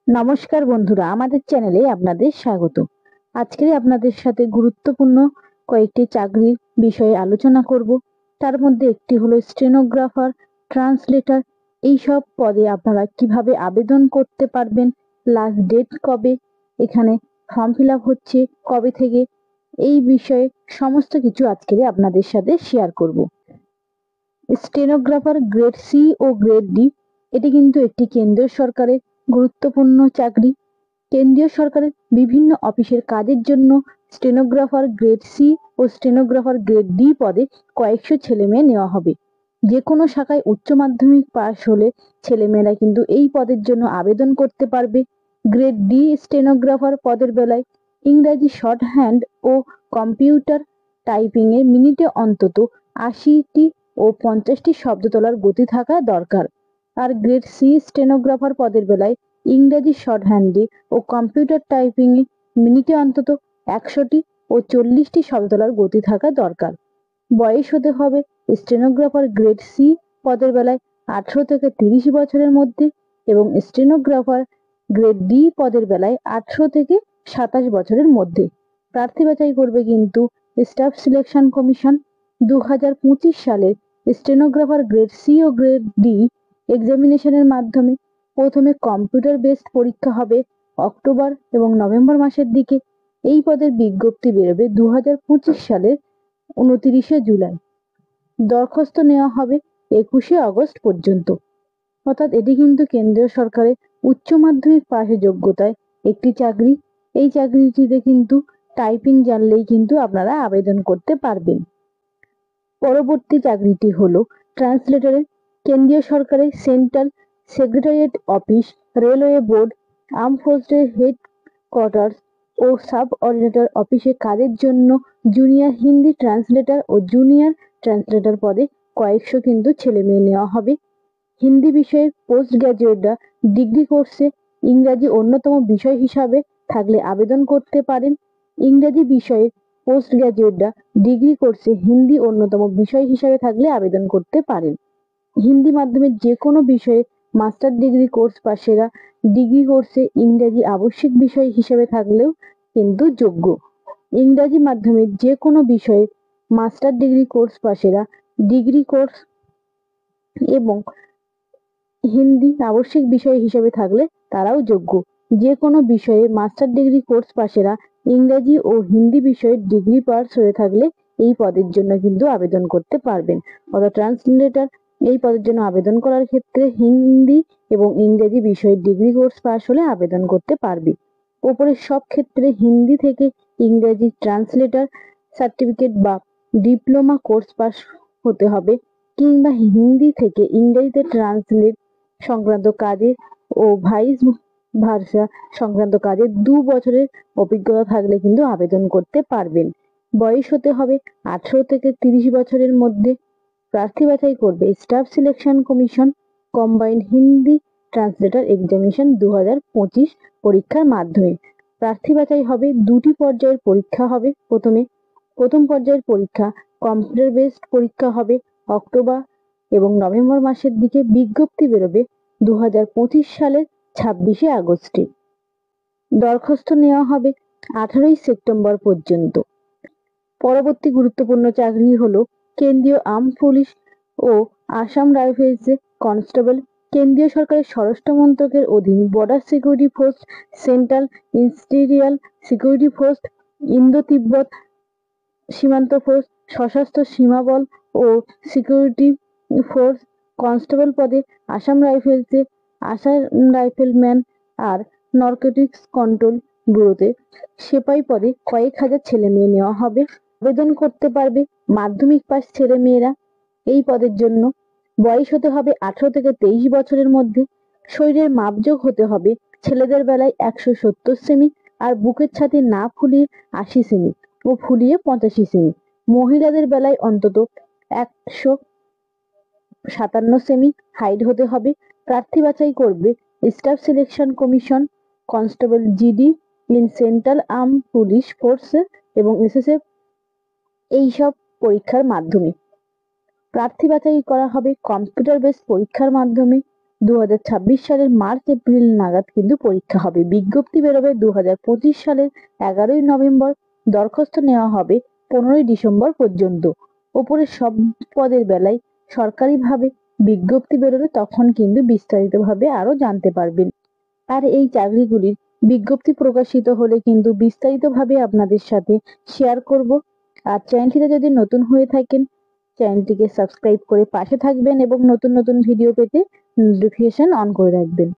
নমস্কার বন্ধুরা, আমাদের চ্যানেলে আপনাদের স্বাগত। আজকে আপনাদের সাথে গুরুত্বপূর্ণ কয়েকটি চাকরির বিষয়ে আলোচনা করব। তার মধ্যে একটি হলো স্টেনোগ্রাফার, ট্রান্সলেটর। এই সব পদে আপনারা কিভাবে আবেদন করতে পারবেন, লাস্ট ডেট কবে, এখানে ফর্ম ফিল আপ হচ্ছে কবে থেকে, এই বিষয়ে সমস্ত কিছু আজকে আপনাদের সাথে শেয়ার করব। স্টেনোগ্রাফার গ্রেড সি ও গ্রেড ডি, এটি কিন্তু একটি কেন্দ্রীয় সরকারের গুরুত্বপূর্ণ চাকরি। কেন্দ্রীয় সরকারের বিভিন্ন অফিসের কাজের জন্য স্টেনোগ্রাফার গ্রেড সি ও স্টেনোগ্রাফার গ্রেড ডি পদে কয়েকশো ছেলেমেয়ে নেওয়া হবে। যে কোনো শাখায় উচ্চ মাধ্যমিক পাশ হলে ছেলেমেয়েরা কিন্তু এই পদের জন্য আবেদন করতে পারবে। গ্রেড ডি স্টেনোগ্রাফার পদের বেলায় ইংরাজি শর্ট হ্যান্ড ও কম্পিউটার টাইপিংয়ে মিনিটে অন্তত ৮০টি ও ৫০টি শব্দ তোলার গতি থাকা দরকার। আর গ্রেড সি স্টেনোগ্রাফার পদের বেলায় ইংরাজি শর্ট হ্যান্ডে ও কম্পিউটার টাইপিংয়ে মিনিটে অন্তত ১০০টি ও ৪০টি শব্দ তোলার গতি থাকা দরকার। বয়স হতে হবে স্টেনোগ্রাফার গ্রেড সি পদের বেলায় ১৮ থেকে ৩০ বছরের মধ্যে এবং স্টেনোগ্রাফার গ্রেড ডি পদের বেলায় ১৮ থেকে ২৭ বছরের মধ্যে। প্রার্থী বাছাই করবে কিন্তু স্টাফ সিলেকশন কমিশন। ২০২৫ সালের স্টেনোগ্রাফার গ্রেড সি ও গ্রেড ডি এক্সামিনেশনের মাধ্যমে প্রথমে কম্পিউটার বেসড পরীক্ষা হবে অক্টোবর এবং নভেম্বর মাসের দিকে। এই পদের বিজ্ঞপ্তি বেরোবে ২০২৫ সালের ২৯শে জুলাই। দরখাস্ত নেওয়া হবে ২১শে আগস্ট পর্যন্ত। অর্থাৎ এটি কিন্তু কেন্দ্রীয় সরকারের উচ্চ মাধ্যমিক পাশের যোগ্যতায় একটি চাকরি। এই চাকরিটিতে কিন্তু টাইপিং জানলেই কিন্তু আপনারা আবেদন করতে পারবেন। পরবর্তী চাকরিটি হলো ট্রান্সলেটরের। কেন্দ্রীয় সরকারের central secretariat office, railway board, arm ফোর্সের হেড কোয়ার্টার্স ও সাব অর্ডিনেটর অফিসে কাজের জন্য জুনিয়র হিন্দি ট্রান্সলেটর ও জুনিয়র ট্রান্সলেটর পদে কয়েকশো কিন্তু ছেলে মেয়ে নেওয়া হবে। হিন্দি বিষয়ের পোস্ট গ্রাজুয়েটরা ডিগ্রি কোর্সে ইংরাজি অন্যতম বিষয় হিসাবে থাকলে আবেদন করতে পারেন। ইংরেজি বিষয়ের পোস্ট গ্রাজুয়েটরা ডিগ্রি কোর্সে হিন্দি অন্যতম বিষয় হিসাবে থাকলে আবেদন করতে পারেন। হিন্দি মাধ্যমের যে কোনো বিষয়ে মাস্টার ডিগ্রি কোর্স পাশেরা ডিগ্রি কোর্সে ইংরেজি আবশ্যিক বিষয় হিসেবে থাকলেও কিন্তু যোগ্য। ইংরাজি মাধ্যমের যে কোনো বিষয়ে মাস্টার ডিগ্রি কোর্স পাশেরা ডিগ্রি কোর্স এবং হিন্দি আবশ্যিক বিষয় হিসেবে থাকলে তারাও যোগ্য। যে কোনো বিষয়ে মাস্টার ডিগ্রি কোর্স পাশেরা ইংরেজি ও হিন্দি বিষয়ে ডিগ্রি পাস হয়ে থাকলে এই পদের জন্য কিন্তু আবেদন করতে পারবেন। অর্থাৎ ট্রান্সলেটর এই পদের জন্য আবেদন করার ক্ষেত্রে হিন্দি এবং ইংরেজি বিষয়ে ডিগ্রি কোর্স পাস হলে আবেদন করতে পারবে। ওপরের সব ক্ষেত্রে হিন্দি থেকে ইংরেজি ট্রান্সলেটর সার্টিফিকেট বা ডিপ্লোমা কোর্স পাস হতে হবে, কিংবা হিন্দি থেকে ইংরেজিতে ট্রান্সলেট সংক্রান্ত কাজে ও ভাইস ভার্সা সংক্রান্ত কাজে ২ বছরের অভিজ্ঞতা থাকলে কিন্তু আবেদন করতে পারবেন। বয়স হতে হবে ১৮ থেকে ৩০ বছরের মধ্যে। প্রার্থী বাছাই করবে staff selection commission. Combined Hindi translator examination ২০২৫ পরীক্ষার মাধ্যমে। প্রার্থী বাছাই হবে ২টি পর্যায়ের পরীক্ষা হবে। প্রথম পর্যায়ের পরীক্ষা কম্পিউটার বেসড পরীক্ষা হবে অক্টোবর এবং নভেম্বর মাসের দিকে। বিজ্ঞপ্তি বেরোবে ২০২৫ সালের ২৬শে আগস্টে। দরখাস্ত নেওয়া হবে ১৮ই সেপ্টেম্বর পর্যন্ত। পরবর্তী গুরুত্বপূর্ণ চাকরি হলো কেন্দ্রীয় আর্ম পুলিশ ও আসাম রাইফেলসে কনস্টেবল। কেন্দ্রীয় সরকারের স্বরাষ্ট্র মন্ত্রকের অধীন border security force, central interior security force, Indo তিব্বত সীমান্ত ফোর্স, সশস্ত্র সীমাবল ও সিকিউরিটি ফোর্স কনস্টেবল পদে আসাম রাইফেলসে আসাম রাইফেলম্যান আর নারকোটিক্স কন্ট্রোল ব্যুরোতে সেপাই পদে কয়েক হাজার ছেলে মেয়ে নেওয়া হবে। আবেদন করতে পারবে মাধ্যমিক পাস ছেলে মেয়েরা এই পদের জন্য। বয়স হতে হবে ১৮ থেকে ২৩ বছরের মধ্যে। শরীরের মাপজোক হতে হবে ছেলেদের বেলায় ১৭০ সেমি আর বুকের ছাতি না ফুলিয়ে ৮০ সেমি ও ফুলিয়ে ৮৫ সেমি। মহিলাদের বেলায় অন্তত ১৫৭ সেমি হাইট হতে হবে। প্রার্থী বাছাই করবে staff selection commission. Constable GD in central arm police force এবং এসএসএফ এইসব পরীক্ষার মাধ্যমে। প্রার্থী বাছাই করা হবে কম্পিউটার বেসড পরীক্ষার মাধ্যমে। 2026 সালের মার্চ এপ্রিল নাগাদ কিন্তু পরীক্ষা হবে। বিজ্ঞপ্তি বেরোবে 2025 সালের 11ই নভেম্বর। দরখাস্ত নেওয়া হবে 15ই ডিসেম্বর পর্যন্ত। ওপরের সব পদের বেলায় সরকারিভাবে বিজ্ঞপ্তি বেরোলে তখন কিন্তু বিস্তারিতভাবে আরো জানতে পারবেন। আর এই চাকরিগুলির বিজ্ঞপ্তি প্রকাশিত হলে কিন্তু বিস্তারিতভাবে আপনাদের সাথে শেয়ার করব। আর চ্যানেলটিতে যদি নতুন হয়ে থাকেন, চ্যানেলটিকে সাবস্ক্রাইব করে পাশে থাকবেন এবং নতুন নতুন ভিডিও পেতে নোটিফিকেশন অন করে রাখবেন।